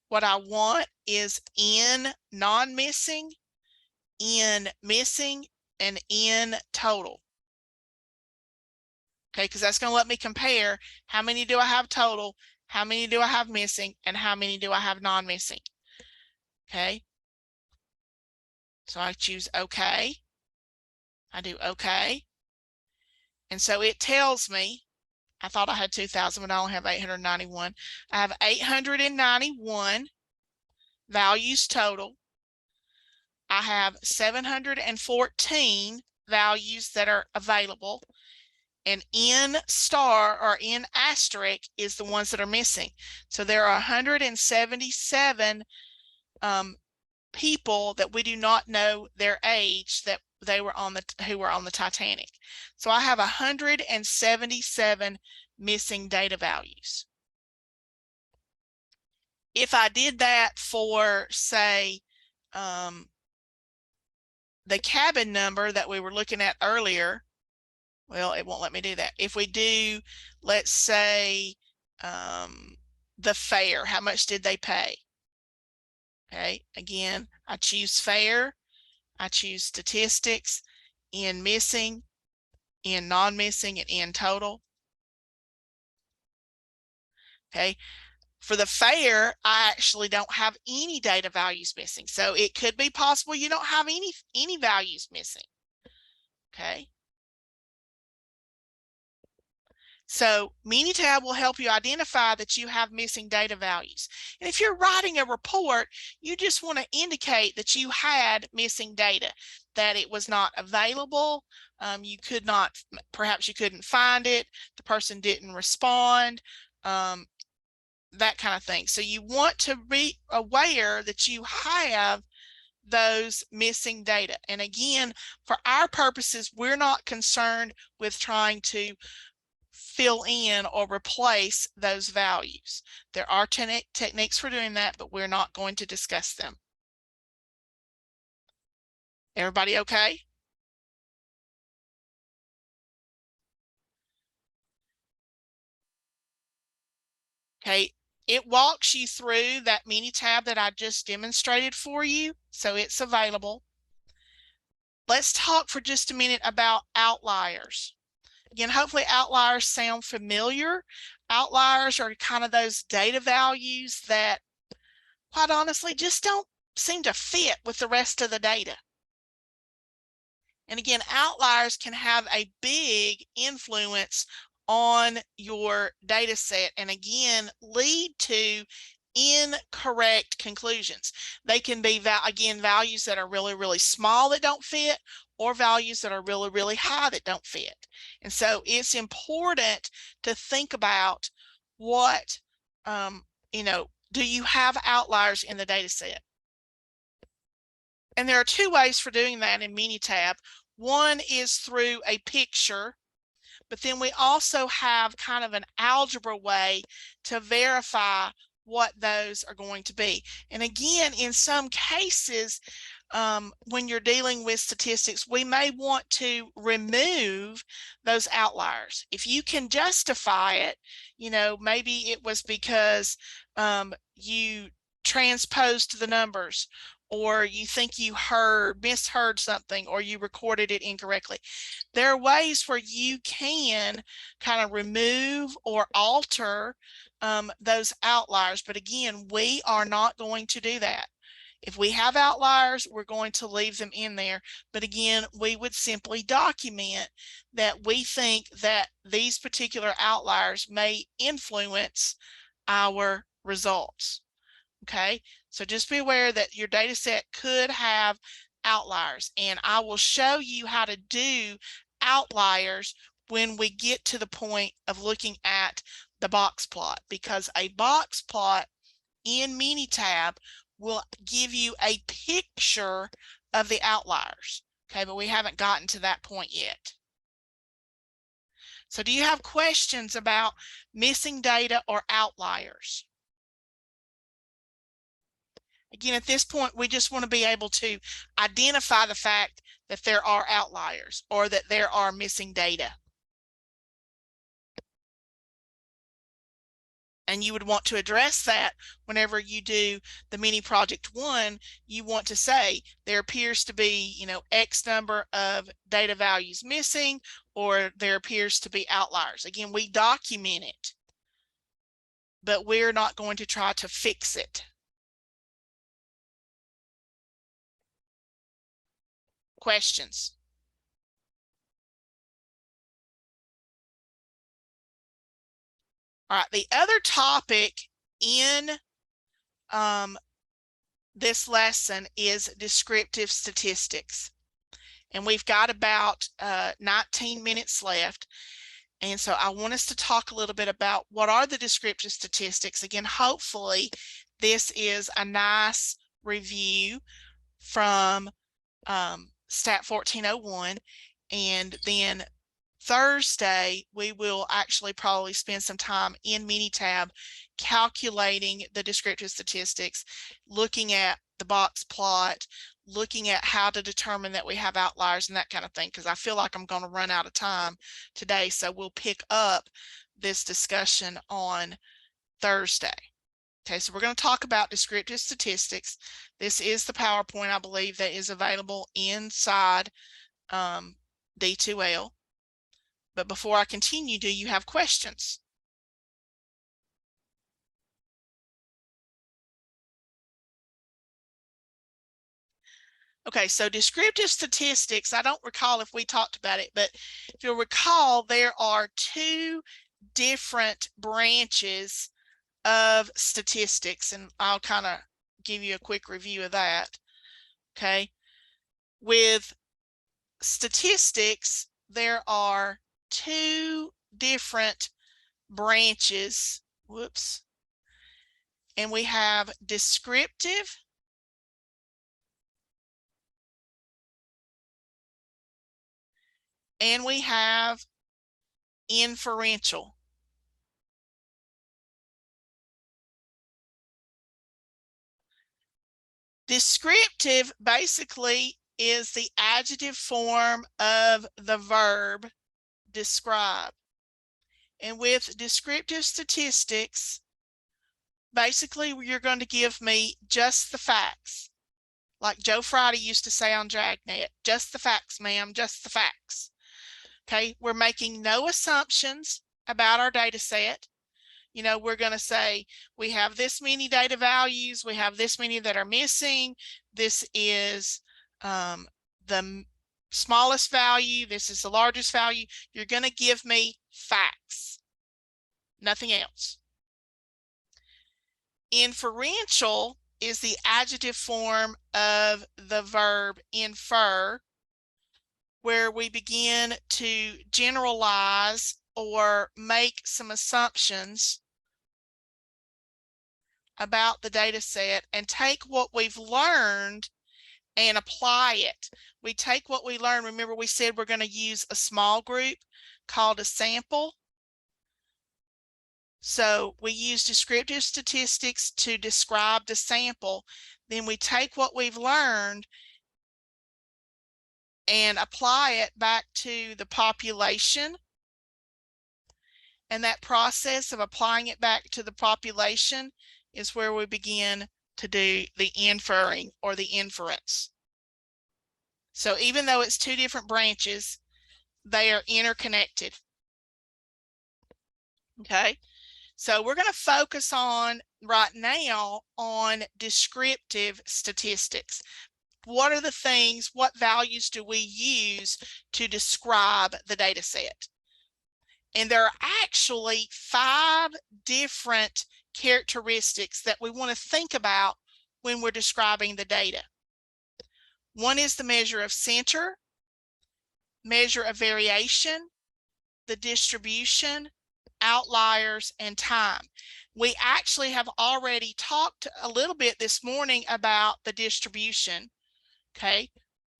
What I want is in non-missing, in missing, and in total. Okay, because that's going to let me compare how many do I have total, how many do I have missing, and how many do I have non-missing. Okay. So I choose OK. I do OK. And so it tells me, I thought I had 2,000, but I only have 891. I have 891 values total. I have 714 values that are available. And in star or in asterisk is the ones that are missing. So there are 177 people that we do not know their age that who were on the Titanic. So I have 177 missing data values. If I did that for, say, the cabin number that we were looking at earlier, well, it won't let me do that. If we do, let's say, the fare, how much did they pay? Okay, again, I choose fare, I choose statistics, in missing, in non-missing, and in total. Okay, for the fare, I actually don't have any data values missing. So it could be possible you don't have any values missing. Okay. So Minitab will help you identify that you have missing data values. And if you're writing a report, you just want to indicate that you had missing data, that it was not available. You could not, perhaps you couldn't find it. The person didn't respond, that kind of thing. So you want to be aware that you have those missing data. And again, for our purposes, we're not concerned with trying to fill in or replace those values. There are techniques for doing that, but we're not going to discuss them. Everybody okay? Okay, it walks you through that Minitab that I just demonstrated for you, so it's available. Let's talk for just a minute about outliers. Again, hopefully outliers sound familiar. Outliers are kind of those data values that, quite honestly, just don't seem to fit with the rest of the data. And again, outliers can have a big influence on your data set, and again, lead to incorrect conclusions. They can be, again, values that are really, really small that don't fit, or values that are really, really high that don't fit. And so it's important to think about what, do you have outliers in the data set? And there are two ways for doing that in Minitab. One is through a picture, but then we also have kind of an algebra way to verify what those are going to be. And again, in some cases, when you're dealing with statistics, we may want to remove those outliers. If you can justify it, maybe it was because you transposed the numbers, or you think you misheard something, or you recorded it incorrectly. There are ways where you can kind of remove or alter those outliers. But again, we are not going to do that. If we have outliers, we're going to leave them in there. But again, we would simply document that we think that these particular outliers may influence our results. Okay, so just be aware that your data set could have outliers, and I will show you how to do outliers when we get to the point of looking at the box plot, because a box plot in Minitab will give you a picture of the outliers. Okay, but we haven't gotten to that point yet. So do you have questions about missing data or outliers? Again, at this point, we just want to be able to identify the fact that there are outliers or that there are missing data. And you would want to address that whenever you do the mini project 1. You want to say there appears to be, X number of data values missing, or there appears to be outliers. Again, we document it, but we're not going to try to fix it. Questions? All right, the other topic in this lesson is descriptive statistics. And we've got about 19 minutes left. And so I want us to talk a little bit about what are the descriptive statistics. Again, hopefully this is a nice review from Stat 1401. And then Thursday, we will actually probably spend some time in Minitab calculating the descriptive statistics, looking at the box plot, looking at how to determine that we have outliers and that kind of thing, because I feel like I'm going to run out of time today. So we'll pick up this discussion on Thursday. Okay, so we're going to talk about descriptive statistics. This is the PowerPoint, I believe, that is available inside D2L. But before I continue, do you have questions? Okay, so descriptive statistics, I don't recall if we talked about it, but if you'll recall, there are two different branches of statistics, and I'll kind of give you a quick review of that. Okay, with statistics, there are two different branches. Whoops. And we have descriptive and we have inferential. Descriptive basically is the adjective form of the verb describe. And with descriptive statistics, basically you're going to give me just the facts. Like Joe Friday used to say on Dragnet, just the facts, ma'am, just the facts. Okay, we're making no assumptions about our data set. We're going to say we have this many data values, we have this many that are missing. This is the smallest value, this is the largest value. You're going to give me facts, nothing else. Inferential is the adjective form of the verb infer, where we begin to generalize or make some assumptions about the data set and take what we've learned and apply it. We take what we learned. Remember, we said we're going to use a small group called a sample. So we use descriptive statistics to describe the sample. Then we take what we've learned and apply it back to the population. And that process of applying it back to the population is where we begin to do the inferring or the inference. So even though it's two different branches, they are interconnected. Okay, so we're going to focus on right now on descriptive statistics. What are the things, what values do we use to describe the data set? And there are actually 5 different characteristics that we want to think about when we're describing the data. One is the measure of center. measure of variation, the distribution, outliers, and time. We actually have already talked a little bit this morning about the distribution. Okay,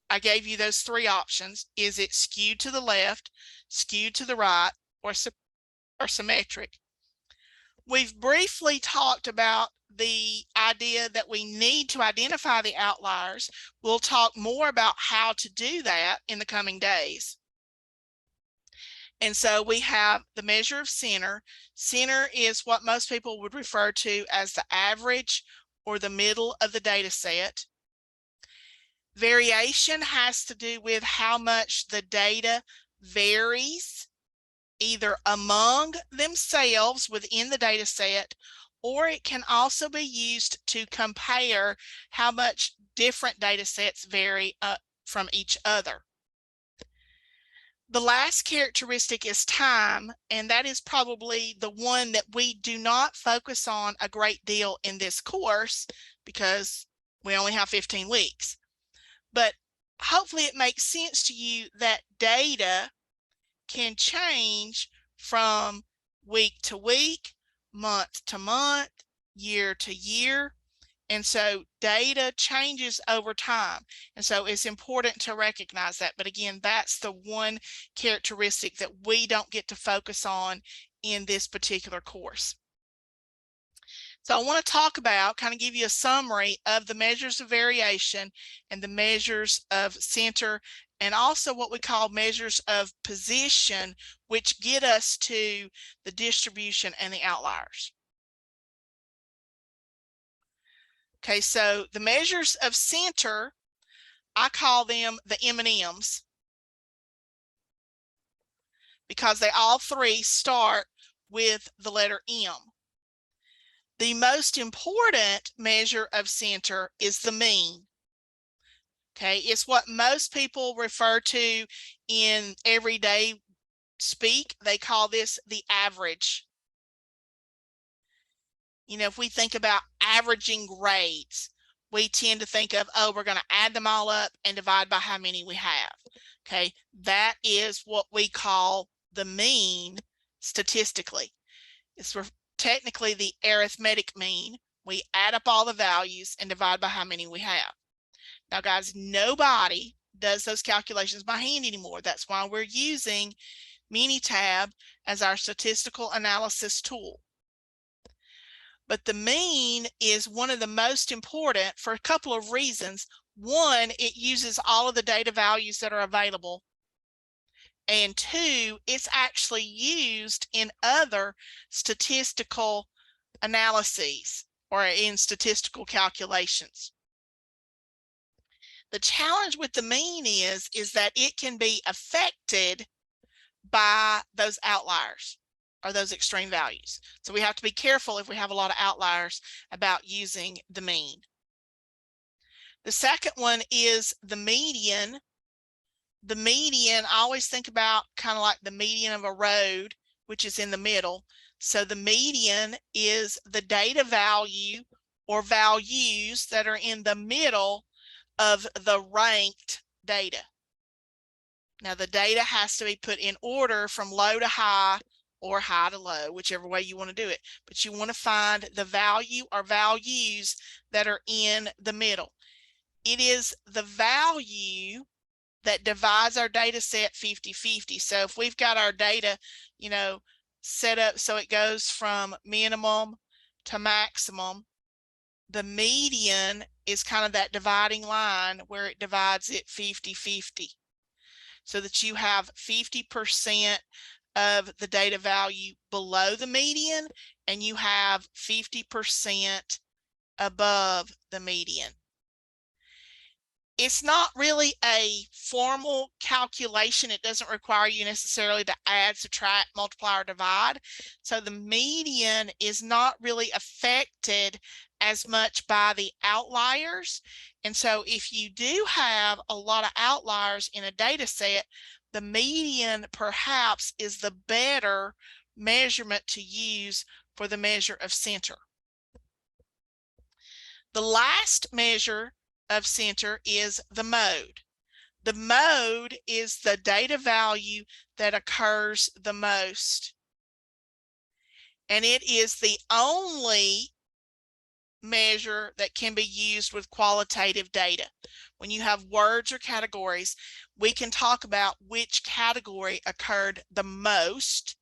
I gave you those three options. Is it skewed to the left, skewed to the right, or symmetric? We've briefly talked about the idea that we need to identify the outliers. We'll talk more about how to do that in the coming days. And so we have the measure of center. Center is what most people would refer to as the average or the middle of the data set. Variation has to do with how much the data varies, either among themselves within the data set, or it can also be used to compare how much different data sets vary from each other. The last characteristic is time, and that is probably the one that we do not focus on a great deal in this course because we only have 15 weeks. But hopefully it makes sense to you that data can change from week to week, month to month, year to year. And so data changes over time. And so it's important to recognize that. But again, that's the one characteristic that we don't get to focus on in this particular course. So I want to talk about, kind of give you a summary of the measures of variation and the measures of center, and also what we call measures of position, which get us to the distribution and the outliers. Okay, so the measures of center, I call them the M&Ms because they all three start with the letter M. The most important measure of center is the mean. Okay, it's what most people refer to in everyday speak. They call this the average. You know, if we think about averaging grades, we tend to think of, oh, we're going to add them all up and divide by how many we have. Okay, that is what we call the mean statistically. It's technically the arithmetic mean. We add up all the values and divide by how many we have. Now, guys, nobody does those calculations by hand anymore. That's why we're using Minitab as our statistical analysis tool. But the mean is one of the most important for a couple of reasons. One, it uses all of the data values that are available. And two, it's actually used in other statistical analyses or in statistical calculations. The challenge with the mean is that it can be affected by those outliers or those extreme values. So we have to be careful if we have a lot of outliers about using the mean. The second one is the median. The median, I always think about kind of like the median of a road, which is in the middle. So the median is the data value or values that are in the middle of the ranked data. Now the data has to be put in order from low to high or high to low, whichever way you want to do it. But you want to find the value or values that are in the middle. It is the value that divides our data set 50-50. So if we've got our data, you know, set up so it goes from minimum to maximum, the median is kind of that dividing line where it divides it 50-50. So that you have 50% of the data value below the median and you have 50% above the median. It's not really a formal calculation. It doesn't require you necessarily to add, subtract, multiply, or divide. So the median is not really affected as much by the outliers. And so if you do have a lot of outliers in a data set, the median perhaps is the better measurement to use for the measure of center. The last measure of center is the mode. The mode is the data value that occurs the most. And it is the only measure that can be used with qualitative data. When you have words or categories, we can talk about which category occurred the most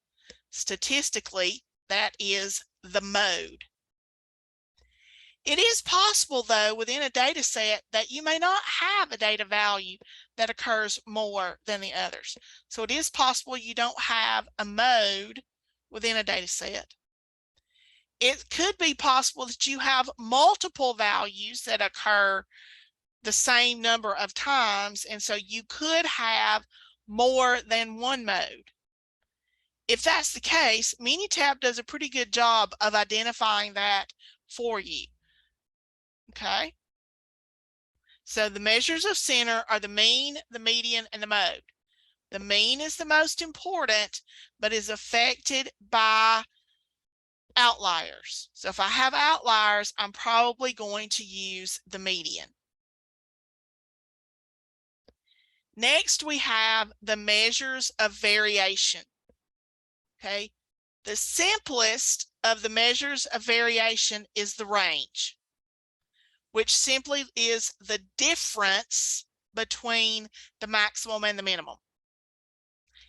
statistically. That is the mode. It is possible, though, within a data set that you may not have a data value that occurs more than the others. So it is possible you don't have a mode within a data set. It could be possible that you have multiple values that occur the same number of times, and so you could have more than one mode. If that's the case, Minitab does a pretty good job of identifying that for you. Okay? So the measures of center are the mean, the median, and the mode. The mean is the most important, but is affected by outliers. So if I have outliers, I'm probably going to use the median. Next, we have the measures of variation. Okay, the simplest of the measures of variation is the range, which simply is the difference between the maximum and the minimum.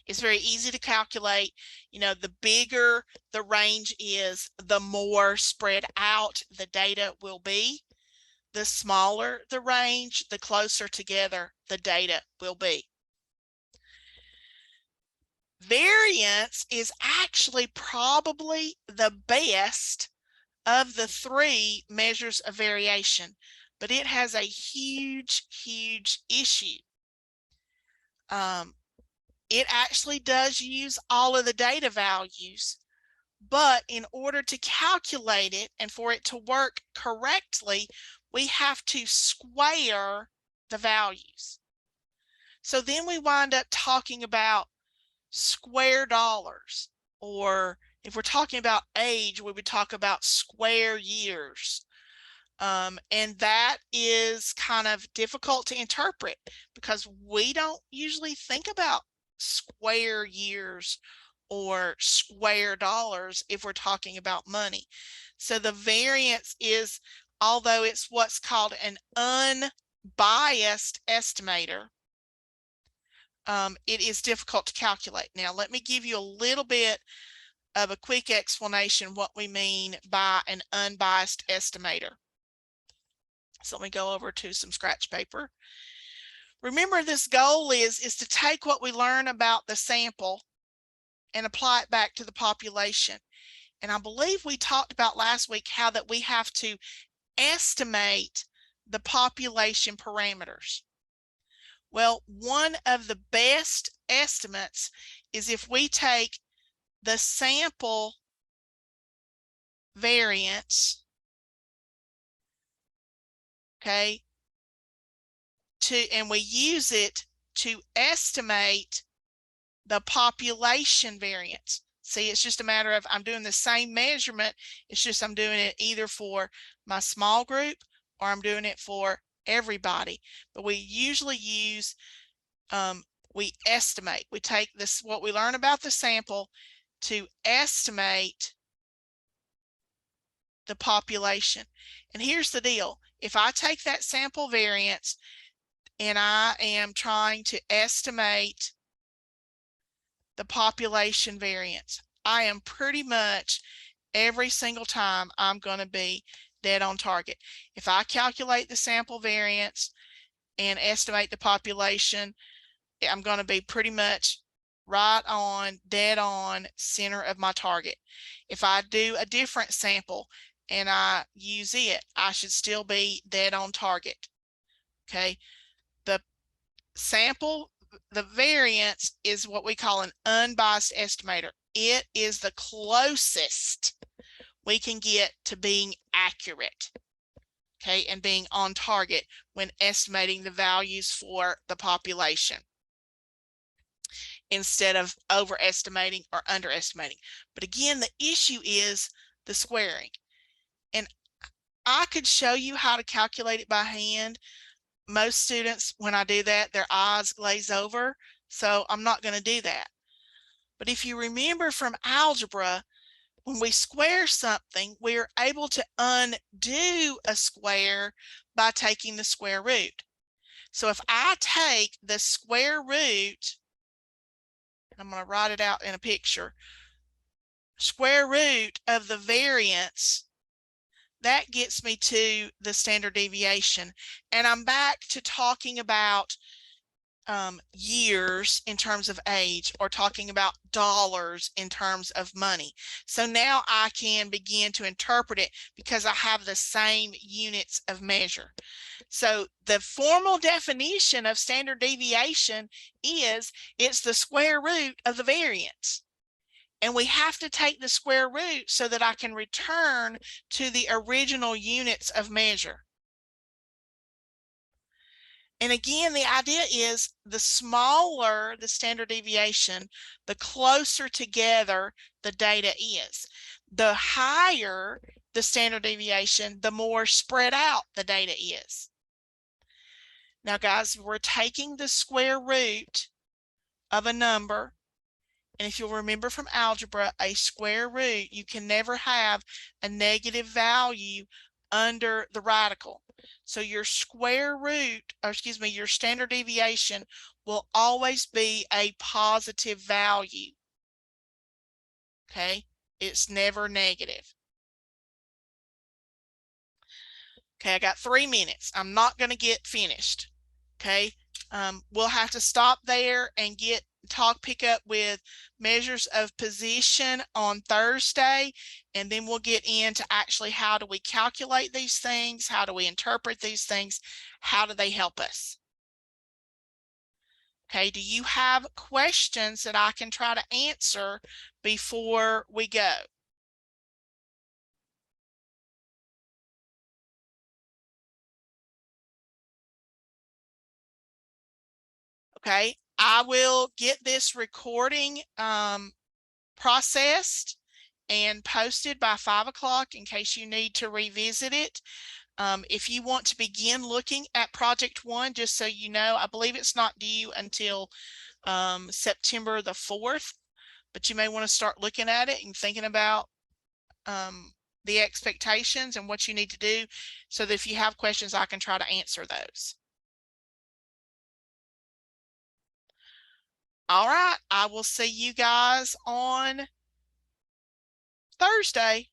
It's very easy to calculate. You know, the bigger the range is, the more spread out the data will be. The smaller the range, the closer together the data will be. Variance is actually probably the best of the three measures of variation, but it has a huge issue. It actually does use all of the data values, but in order to calculate it and for it to work correctly, we have to square the values. So then we wind up talking about square dollars, or if we're talking about age, we would talk about square years. And that is kind of difficult to interpret because we don't usually think about square years or square dollars if we're talking about money. So the variance is, although it's what's called an unbiased estimator, it is difficult to calculate. Now, let me give you a little bit of a quick explanation what we mean by an unbiased estimator. So let me go over to some scratch paper. Remember, this goal is to take what we learn about the sample and apply it back to the population. And I believe we talked about last week how that we have to estimate the population parameters. Well, one of the best estimates is if we take the sample variance, okay, and we use it to estimate the population variance. See, it's just a matter of I'm doing the same measurement. It's just I'm doing it either for my small group or I'm doing it for everybody. But we usually use, we estimate. We take this, what we learn about the sample, to estimate the population. And here's the deal. If I take that sample variance and I am trying to estimate the population variance, I am pretty much every single time I'm going to be dead on target. If I calculate the sample variance and estimate the population, I'm going to be pretty much right on, dead on center of my target. If I do a different sample and I use it, I should still be dead on target. Okay, the sample, the variance is what we call an unbiased estimator. It is the closest we can get to being accurate, okay, and being on target when estimating the values for the population, instead of overestimating or underestimating. But again, the issue is the squaring. And I could show you how to calculate it by hand, most students, when I do that, their eyes glaze over. So I'm not going to do that. But if you remember from algebra, when we square something, we're able to undo a square by taking the square root. So if I take the square root, I'm going to write it out in a picture, square root of the variance, that gets me to the standard deviation. And I'm back to talking about years in terms of age, or talking about dollars in terms of money. So now I can begin to interpret it because I have the same units of measure. So the formal definition of standard deviation is it's the square root of the variance. And we have to take the square root so that I can return to the original units of measure. And again, the idea is the smaller the standard deviation, the closer together the data is. The higher the standard deviation, the more spread out the data is. Now, guys, we're taking the square root of a number. And if you'll remember from algebra, a square root, you can never have a negative value under the radical. So your square root, or excuse me, your standard deviation will always be a positive value. Okay, it's never negative. Okay, I got 3 minutes. I'm not going to get finished. Okay, we'll have to stop there and pick up with measures of position on Thursday, and then we'll get into actually how do we calculate these things, how do we interpret these things, how do they help us. Okay, do you have questions that I can try to answer before we go? Okay, I will get this recording processed and posted by 5 o'clock in case you need to revisit it. If you want to begin looking at project 1, just so you know, I believe it's not due until September the 4th, but you may want to start looking at it and thinking about the expectations and what you need to do, so that if you have questions, I can try to answer those. All right, I will see you guys on Thursday.